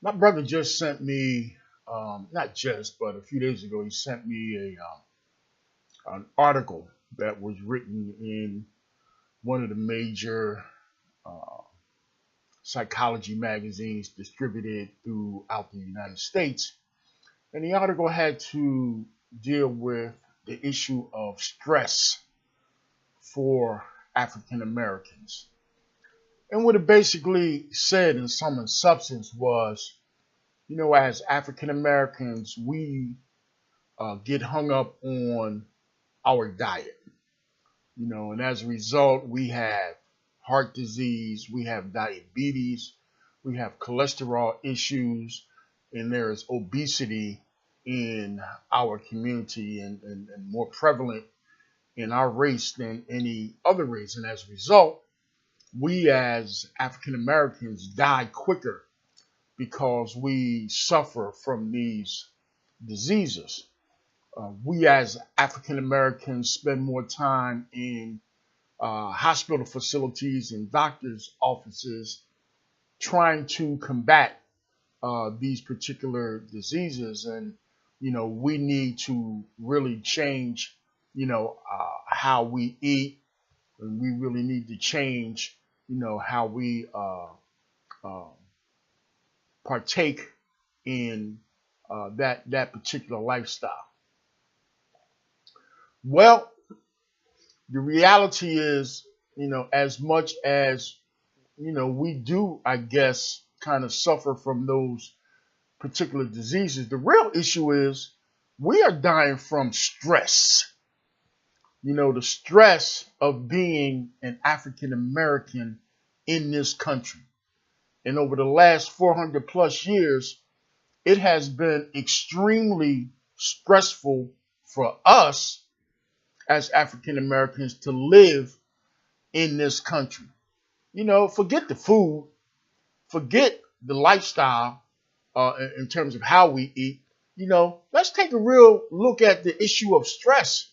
My brother just sent me, not just, but a few days ago, he sent me an article that was written in one of the major uh, psychology magazines distributed throughout the United States. And the article had to deal with the issue of stress for African Americans. And what it basically said in sum and substance was, as African Americans, we get hung up on our diet, and as a result, we have heart disease, we have diabetes, we have cholesterol issues, and there is obesity in our community and more prevalent in our race than any other race. And as a result, we as African Americans die quicker because we suffer from these diseases. We as African Americans spend more time in hospital facilities and doctors' offices trying to combat these particular diseases. And, we need to really change, how we eat. And we really need to change, how we uh, partake in that particular lifestyle. Well, the reality is, as much as we do, I guess, kind of suffer from those particular diseases, the real issue is we are dying from stress. The stress of being an African American in this country. And over the last 400 plus years, it has been extremely stressful for us as African Americans to live in this country. Forget the food, forget the lifestyle in terms of how we eat. Let's take a real look at the issue of stress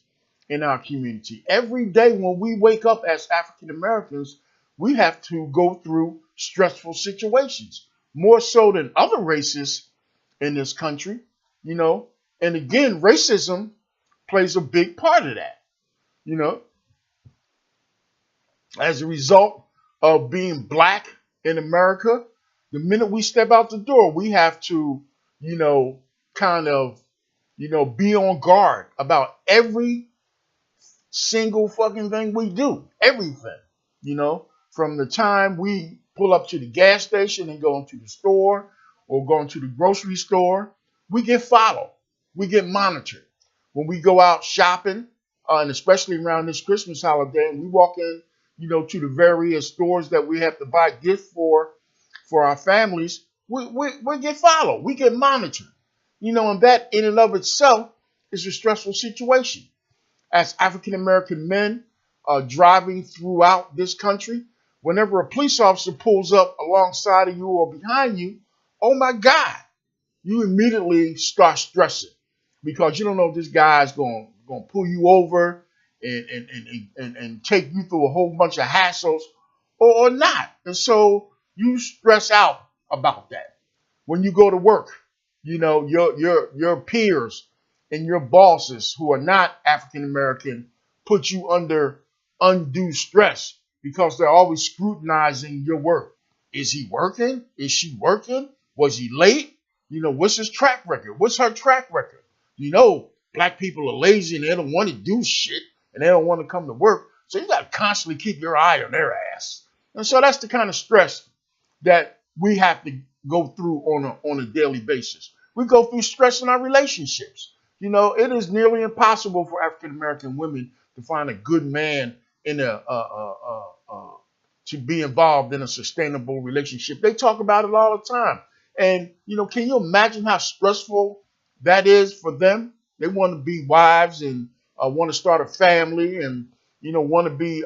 in our community. Every day when we wake up as African Americans, we have to go through stressful situations, more so than other races in this country. And again, racism plays a big part of that. You know, as a result of being black in America, the minute we step out the door, we have to, kind of, be on guard about every single fucking thing we do. Everything, from the time we pull up to the gas station and go into the store or go into the grocery store, we get followed. We get monitored. When we go out shopping, and especially around this Christmas holiday, and we walk in, to the various stores that we have to buy gifts for our families, we get followed. We get monitored. And that in and of itself is a stressful situation. As African American men driving throughout this country, whenever a police officer pulls up alongside of you or behind you, oh my God, you immediately start stressing because you don't know if this guy's going to pull you over and take you through a whole bunch of hassles or not. And so you stress out about that. When you go to work, your peers and your bosses who are not African American put you under undue stress because they're always scrutinizing your work. Is he working? Is she working? Was he late? What's his track record? What's her track record? Black people are lazy and they don't want to do shit and they don't want to come to work. So you got to constantly keep your eye on their ass. And so that's the kind of stress that we have to go through on a daily basis. We go through stress in our relationships. It is nearly impossible for African American women to find a good man in to be involved in a sustainable relationship. They talk about it all the time. And, can you imagine how stressful that is for them? They want to be wives and want to start a family and, want to be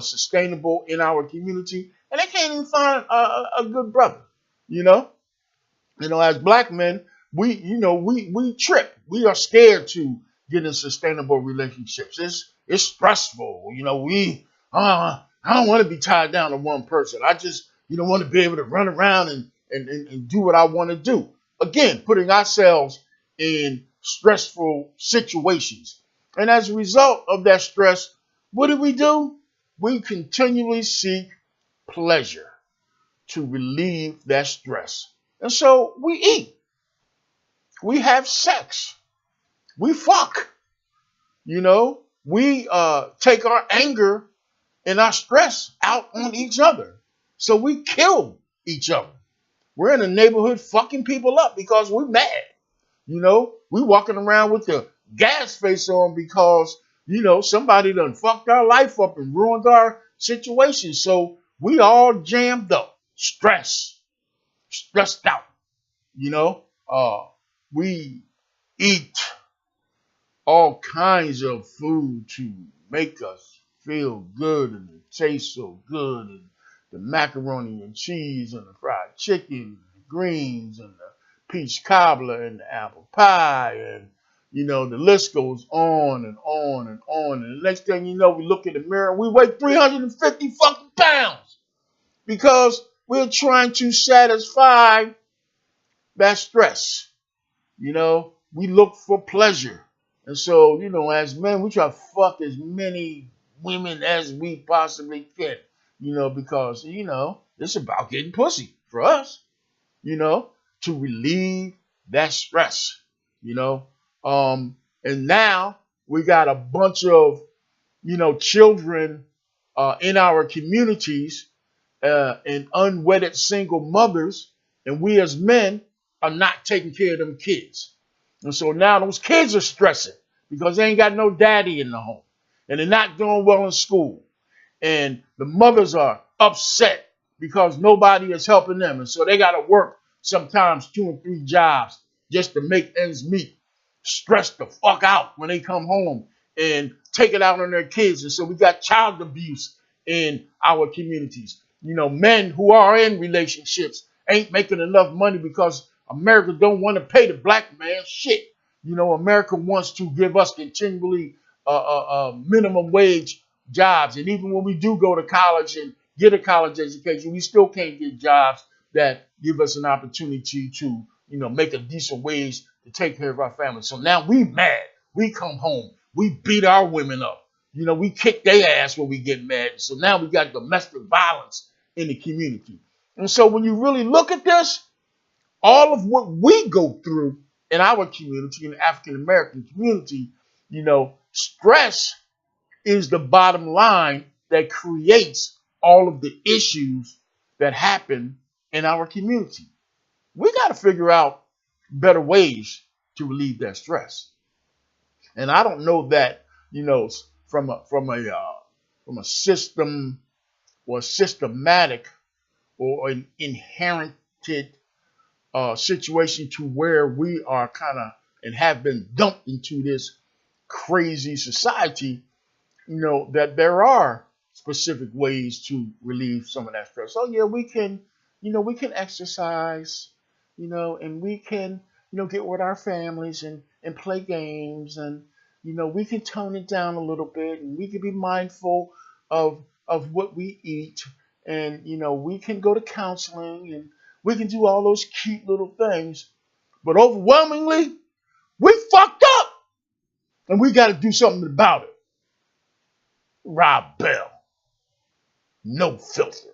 sustainable in our community. And they can't even find a good brother, as black men, we trip. We are scared to get in sustainable relationships. It's stressful. I don't want to be tied down to one person. I just, want to be able to run around and and do what I want to do. Again, putting ourselves in stressful situations. And as a result of that stress, what do? We continually seek pleasure to relieve that stress. And so we eat, we have sex, we fuck, we take our anger and our stress out on each other. So we kill each other. We're in the neighborhood fucking people up because we're mad. We walking around with the gas face on because, somebody done fucked our life up and ruined our situation. So we all jammed up, stressed out, you know. We eat all kinds of food to make us feel good, and it tastes so good, and the macaroni and cheese and the fried chicken, the greens and the peach cobbler and the apple pie, and the list goes on and on and on. And the next thing you know, we look in the mirror and we weigh 350 fucking pounds because we're trying to satisfy that stress. We look for pleasure. And so, as men, we try to fuck as many women as we possibly can, because, it's about getting pussy for us, to relieve that stress, and now we got a bunch of, children in our communities and unwedded single mothers, and we as men are not taking care of them kids. And so now those kids are stressing because they ain't got no daddy in the home, and they're not doing well in school. And the mothers are upset because nobody is helping them. And so they got to work sometimes 2 and 3 jobs just to make ends meet. Stressed the fuck out when they come home and take it out on their kids. And so we got child abuse in our communities. Men who are in relationships ain't making enough money because America don't want to pay the black man shit. America wants to give us continually minimum wage jobs. And even when we do go to college and get a college education, we still can't get jobs that give us an opportunity to, make a decent wage to take care of our family. So now we mad. We come home. We beat our women up. We kick their ass when we get mad. So now we got domestic violence in the community. And so when you really look at this, all of what we go through in our community, in the African American community, stress is the bottom line that creates all of the issues that happen in our community. We got to figure out better ways to relieve that stress. And I don't know that, from a system or systematic or an inherited situation to where we are kind of and have been dumped into this crazy society, that there are specific ways to relieve some of that stress. So yeah, we can exercise, and we can, get with our families and play games, and, we can tone it down a little bit, and we can be mindful of what we eat, and, we can go to counseling, and we can do all those cute little things. But overwhelmingly, we fucked up, and we got to do something about it. Rob Bell, no filter.